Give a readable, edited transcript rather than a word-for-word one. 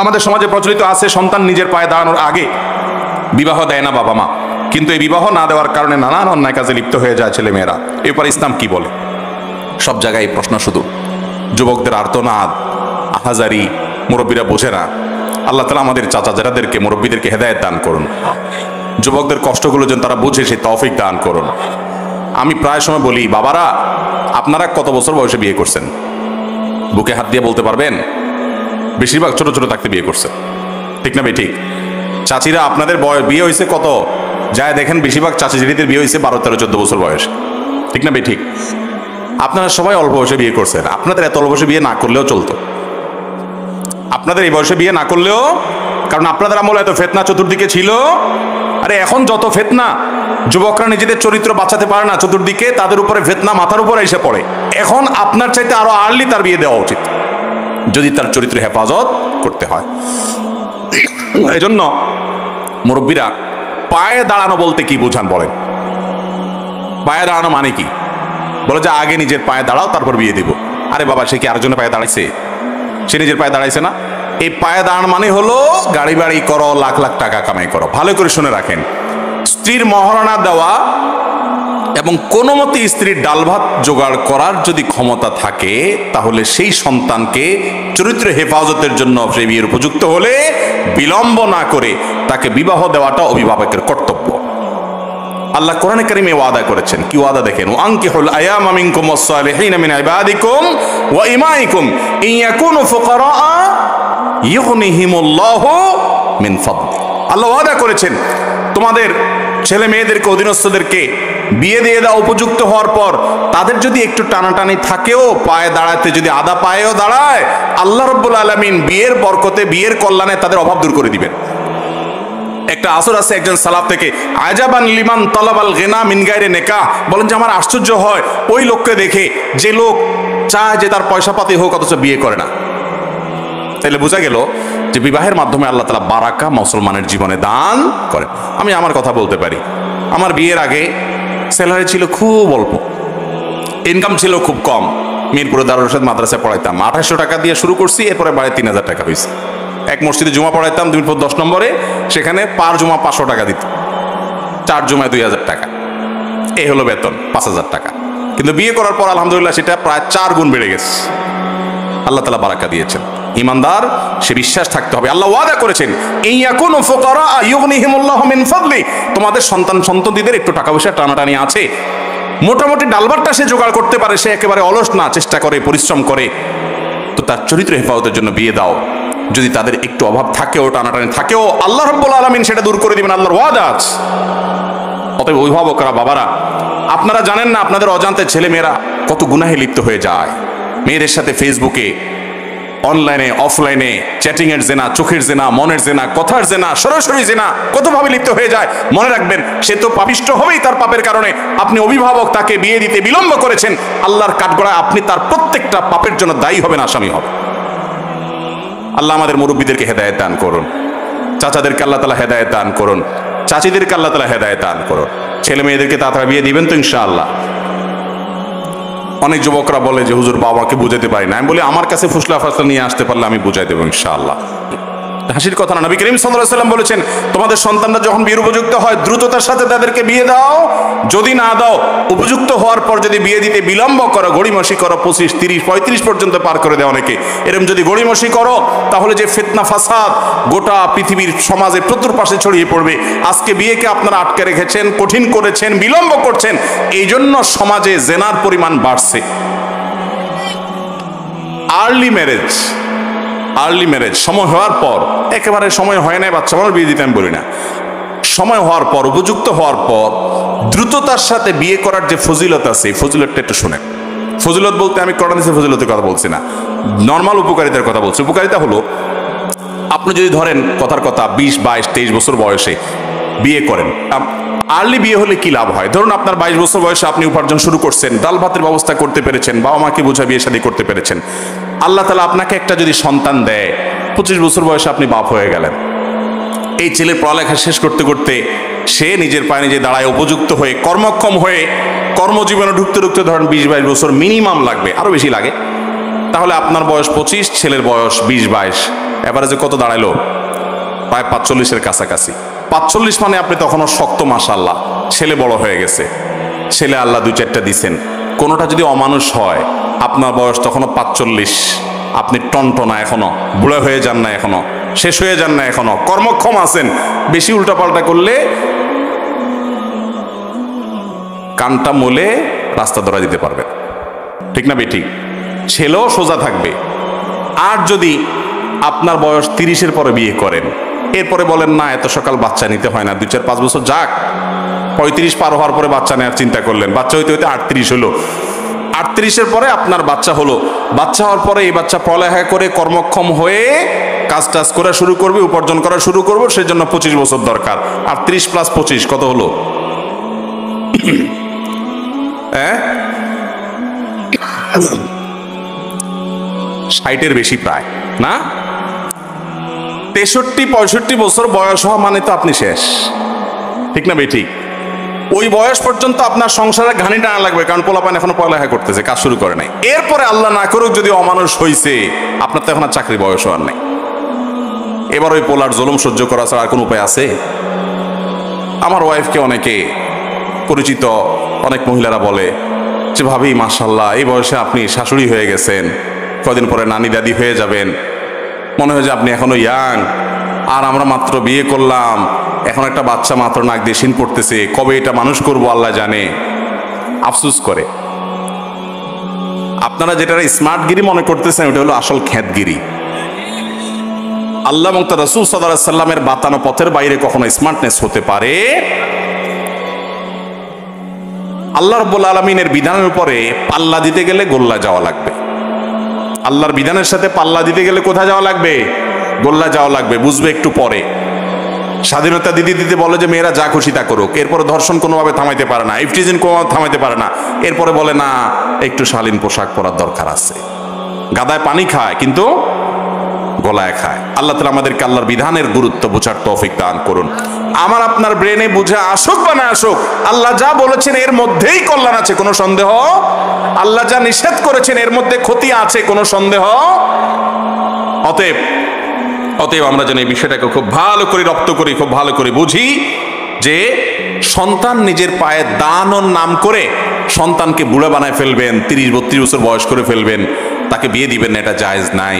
আমাদের সমাজে প্রচলিত আছে সন্তান নিজের পায়ে দাঁড়ানোর আগে বিবাহ দেয় না বাবা মা, কিন্তু এই বিবাহ না দেওয়ার কারণে নানান অন্যায় কাজে লিপ্ত হয়ে যায় ছেলে মেয়েরা। এরপর ইসলাম কি বলে? সব জায়গায় প্রশ্ন শুধু যুবকদের আর্তনাদ, আহাজারি, মুরব্বীরা বোঝে না। আল্লাহ তাআলা আমাদের চাচা যারাদেরকে মুরব্বীদেরকে হেদায়েত দান করুন, যুবকদের কষ্টগুলো যেন তারা বুঝে সেই তৌফিক দান করুন। আমি প্রায় সময় বলি, বাবারা আপনারা কত বছর বয়সে বিয়ে করছেন? বুকে হাত দিয়ে বলতে পারবেন? বেশিরভাগ ছোট ছোট থাকতে বিয়ে করছে, ঠিক না ভাই? ঠিক। চাচিরা আপনাদের বিয়ে হয়েছে কত? যায় দেখেন বেশিরভাগ চাচিদের বিয়ে হয়েছে 12, 13, 14 বছর বয়স, ঠিক না ভাই? ঠিক। আপনারা সবাই অল্প বয়সে বিয়ে করছেন। আপনাদের এত অল্প বয়সে বিয়ে না করলেও চলতো, আপনাদের এই বয়সে বিয়ে না করলেও, কারণ আপনাদের আমলে এত ফিতনা চতুর্দিকে ছিল। আরে এখন যত ফিতনা, যুবকরা নিজেদের চরিত্র বাঁচাতে পারে না, চতুর্দিকে তাদের উপরে ফিতনা মাথার উপরে এসে পড়ে। এখন আপনার চাইতে আরো আর্লি তার বিয়ে দেওয়া উচিত, যদি তার চরিত্র হেফাজত করতে হয়। এজন্য মুরব্বীরা পায়ে দাঁড়ানো বলতে কি বোঝান বলেন? পায়ে দাঁড়ানো মানে কি? বলে যে আগে নিজের পায়ে দাঁড়াও তারপর বিয়ে দিব। আরে বাবা, সে কি আরেকজনের পায়ে দাঁড়াইছে? সে নিজের পায়ে দাঁড়াইছে না। এই পায়ে দাঁড়ানো মানে হলো গাড়ি বাড়ি করো, লাখ লাখ টাকা কামাই করো। ভালো করে শুনে রাখেন, স্ত্রীর মহারণা দেওয়া এবং কোনো মতে স্ত্রীর ডাল ভাত জোগাড় করার যদি ক্ষমতা থাকে, তাহলে সেই সন্তানকে চরিত্র হেফাজতের জন্য সে বিয়ের উপযুক্ত হলে বিলম্ব না করে তাকে বিবাহ দেওয়াটা অভিভাবকের কর্তব্য। আল্লাহ কোরআনে কারিমে ওয়াদা করেছেন। কি ওয়াদা দেখেন? আনকিহুল আয়ামা মিনকুম ওয়াস-সালিহিনা মিন ইবাদিকুম ওয়া ইমাইকুম ইন ইয়াকুনু ফুকারা ইউগনিহিমুল্লাহু মিন ফাদলি। আল্লাহ ওয়াদা করেছেন তোমাদের ছেলে মেয়েদেরকে, অধীনস্থদেরকে বিয়ে দিয়ে দাও উপযুক্ত হওয়ার পর। তাদের যদি একটু টানাটানি থাকেও, পায়ে দাঁড়াতে যদি আধা পায়েও দাঁড়ায়, আল্লাহ রাব্বুল আলামিন বিয়ের বরকতে, বিয়ের কল্যাণে তাদের অভাব দূর করে দিবেন। একটা আসর আছে একজন সালাফ থেকে, আজাবান লিমান তালাবাল গিনা মিন গায়রি নিকাহ, বলেন যে আমার আশ্চর্য হয় ওই লোককে দেখে যে লোক চায় যে তার পয়সা পাতি হোক অথচ বিয়ে করে না। তাহলে বোঝা গেল যে বিবাহের মাধ্যমে আল্লাহ তাআলা বারাকা মুসলমানের জীবনে দান করেন। আমি আমার কথা বলতে পারি, আমার বিয়ের আগে স্যালারি ছিল খুব অল্প, ইনকাম ছিল খুব কম। মিরপুরে দারুল ইরশাদ মাদ্রাসায় পড়াইতাম, 2800 টাকা দিয়ে শুরু করছি, এরপরে বাড়ি 3000 টাকা হয়েছে। এক মসজিদে জুমা পড়াইতাম মিরপুর 10 নম্বরে, সেখানে পার জুমা 500 টাকা দিত, 4 জুমায় 2000 টাকা, এই হলো বেতন 5000 টাকা। কিন্তু বিয়ে করার পর আলহামদুলিল্লাহ সেটা প্রায় 4 গুণ বেড়ে গেছে। আল্লাহ তাআলা বারাকা দিয়েছেন। ইমানদার সে বিশ্বাস থাকতে হবে। আল্লাহ ওয়াদা করেছেন ইন ইয়াকুনু ফুকারা ইউগনিহিমুল্লাহু মিন ফাদলি, তোমাদের সন্তানদের একটু টাকা পয়সা টানাটানি আছে, মোটামুটি ডালভাতটা সে জোগাড় করতে পারে, সে একেবারে অলস না, চেষ্টা করে, পরিশ্রম করে, তো তার চরিত্র হেফাজতের জন্য বিয়ে দাও। যদি তাদের একটু অভাব থাকেও, টানাটানি থাকেও, আল্লাহ রাব্বুল আলামিন সেটা দূর করে দিবেন, আল্লাহর ওয়াদা আছে। অতএব অভিভাবকরা, বাবারা, আপনারা জানেন না আপনাদের অজান্তে ছেলে মেয়েরা কত গুনাহে লিপ্ত হয়ে যায়। মেয়েদের সাথে ফেসবুকে, অনলাইনে, অফলাইনে চ্যাটিং এর জেনা, চোখের জেনা, মনের জেনা, কথার জেনা, সরাসরি জেনা কতভাবে লিপ্ত হয়ে যায়। মনে রাখবেন সে তো পাপিষ্ট হবেই তার পাপের কারণে। আপনি অভিভাবক, তাকে বিয়ে দিতে বিলম্ব করেছেন, আল্লাহর কাঠগড়ায় আপনি তার প্রত্যেকটা পাপের জন্য দায়ী হবেন, আসামি হবে। আল্লাহ আমাদের মুরব্বীদেরকে হেদায়েত দান করুন, চাচাদেরকে আল্লাহ তাআলা হেদায়েত দান করুন, চাচিদেরকে আল্লাহ তাআলা হেদায়েত দান করুন। ছেলে মেয়েদেরকে তাড়াতাড়ি বিয়ে দিবেন তো ইনশাআল্লাহ। অনেক যুবকরা বলে যে হুজুর বাবাকে বুঝাতে পারি না। আমি বলি আমার কাছে ফুসলা ফাসলা নিয়ে আসতে পারলে আমি বুঝাই দেবো ইনশাআল্লাহ। হাসির কথা না, নবী করিম সাল্লাল্লাহু আলাইহি ওয়াসাল্লাম বলেছেন তোমাদের সন্তানরা যখন বিয়ের উপযুক্ত হয় দ্রুততার সাথে তাদেরকে বিয়ে দাও। যদি না দাও, উপযুক্ত হওয়ার পর যদি বিয়ে দিতে বিলম্ব করো, গড়িমসি করো, 25, 30, 35 পর্যন্ত পার করে দেয় অনেকে, এরকম যদি গড়িমসি করো, তাহলে যে ফিতনা ফাসাদ গোটা পৃথিবীর সমাজে চতুর্পাশে ছড়িয়ে পড়বে। আজকে বিয়েকে আপনারা আটকে রেখেছেন, কঠিন করেছেন, বিলম্ব করছেন, এই জন্য সমাজে জেনার পরিমাণ বাড়ছে। আর্লি ম্যারেজ সময় হওয়ার পর, একেবারে সময় হয় না বাচ্চা মানুষ বিয়ে দিতে আমি বলি না, সময় হওয়ার পর, উপযুক্ত হওয়ার পর দ্রুততার সাথে বিয়ে করার যে ফজিলত আছে, এই ফজিলতটা একটু শুনেন। ফজিলত বলতে আমি কোরআন হাদিসের ফজিলতের কথা বলছি না, নর্মাল উপকারিতার কথা বলছি। উপকারিতা হলো, আপনি যদি ধরেন কথার কথা 20, 22, 23 বছর বয়সে বিয়ে করেন, আর্লি বিয়ে হলে কি লাভ হয়? ধরুন আপনার 22 বছর বয়সে আপনি উপার্জন শুরু করছেন, ডাল ভাতের ব্যবস্থা করতে পেরেছেন, বাবা মাকে বোঝা বিয়ে শাদী করতে পেরেছেন। আল্লাহ তাআলা আপনাকে একটা যদি সন্তান দেয়, 25 বছর বয়সে আপনি বাপ হয়ে গেলেন। এই ছেলের পড়ালেখা শেষ করতে করতে সে নিজের পায়ে নিজে দাঁড়ায়, উপযুক্ত হয়ে, কর্মক্ষম হয়ে, কর্মজীবনে ঢুকতে ঢুকতে ধরেন 20-22 বছর মিনিমাম লাগবে, আরো বেশি লাগে। তাহলে আপনার বয়স 25, ছেলের বয়স 20-22, এভারেজে কত দাঁড়াইলো? প্রায় 45-এর কাছাকাছি। 45 মানে আপনি তখনও শক্ত, মাশাআল্লাহ, ছেলে বড় হয়ে গেছে, ছেলে আল্লাহ 2-4টা দিছেন। কোনোটা যদি অমানুষ হয়, আপনার বয়স তখনও 45, আপনি টনটনা, এখনো বুড়া হয়ে যান না, এখনো শেষ হয়ে যান না, এখনো কর্মক্ষম আছেন। বেশি উল্টাপাল্টা করলে কানটা মোলে রাস্তা ধরা দিতে পারবে, ঠিক না বেঠিক? ছেলেও সোজা থাকবে। আর যদি আপনার বয়স 30-এর পরে বিয়ে করেন, এরপরে বলেন না এত সকাল বাচ্চা নিতে হয় না, 2-4-5 বছর যাক, 35 পার হওয়ার পরে বাচ্চা নেওয়ার চিন্তা করলেন, বাচ্চা হইতে হইতে 38 হলো, 38-এর পরে আপনার বাচ্চা হলো, বাচ্চা হওয়ার পরে এই বাচ্চা পড়ালেখা করে কর্মক্ষম হয়ে কাজ টাজ করা শুরু করবে, উপার্জন করা শুরু করবো, সেজন্য 25 বছর দরকার। 38 + 25 কত হলো? 60-এর বেশি প্রায়, না? 63-65 বছর বয়স হওয়া মানে তো আপনি শেষ, ঠিক না বেঠিক? ওই বয়স পর্যন্ত আপনার সংসারে ঘানি টানা লাগবে, কারণ পোলাপান এখনো পড়ালেখা করতেছে, কাজ শুরু করে নাই। এরপরে আল্লাহ না করুক যদি অমানুষ হইছে, আপনার তো এখন আর চাকরি বয়স হওয়ার নাই। এবার ওই পোলার জুলুম সহ্য করা ছাড়া আর কোন উপায় আছে? আমার ওয়াইফকে অনেকে পরিচিত অনেক মহিলারা বলে যে, ভাবি মাশাআল্লাহ, এই বয়সে আপনি শাশুড়ি হয়ে গেছেন, কদিন পরে নানি দাদি হয়ে যাবেন, মনে হয় যে আপনি এখনো ইয়াং, আর আমরা মাত্র বিয়ে করলাম, এখন একটা বাচ্চা মাত্র নাক দিয়ে শিন পড়তেছে, কবে এটা মানুষ করবো আল্লাহ জানে। আফসুস করে। আপনারা যেটা স্মার্টগিরি মনে করতেছেন, ওটা হলো আসল খ্যাতগিরি। আল্লাহ এবং তার রাসূল সাল্লাল্লাহু আলাইহি সাল্লামের বাতানো পথের বাইরে কখনো স্মার্টনেস হতে পারে? আল্লাহ রাব্বুল আলামিনের বিধানের উপরে পাল্লা দিতে গেলে গোল্লা যাওয়া লাগবে। আল্লাহর বিধানের সাথে পাল্লা দিতে গেলে কোথায় যাওয়া লাগবে? গোল্লা যাওয়া লাগবে। বুঝবে একটু পরে। স্বাধীনতা দিতে দিতে বলে যে মেয়েরা যা খুশি তা করুক, এরপরে ধর্ষণ কোনোভাবে থামাইতে পারে না, ইফটিজিং কোনোভাবে থামাইতে পারে না, এরপরে বলে না একটু শালীন পোশাক পরার দরকার আছে। গাদায় পানি খায় কিন্তু গলায় খায়। আল্লাহ তাআলা আমাদেরকে আল্লাহর বিধানের গুরুত্ব বোঝার তৌফিক দান করুন। আমার আপনার ব্রেনে বুঝে আসুক বা না আসুক, আল্লাহ যা বলেছেন এর মধ্যেই কল্যাণ আছে, কোনো সন্দেহ। আল্লাহ যা নিষেধ করেছেন এর মধ্যে ক্ষতি আছে, কোনো সন্দেহ। অতএব আমরা যেন এই বিষয়টাকে খুব ভালো করে রপ্ত করি, খুব ভালো করে বুঝি যে সন্তান নিজের পায়ে দানোর নাম করে সন্তানকে বুড়া বানায় ফেলবেন, 30-32 বছর বয়স করে ফেলবেন, তাকে বিয়ে দিবেন না, এটা জায়েজ নাই।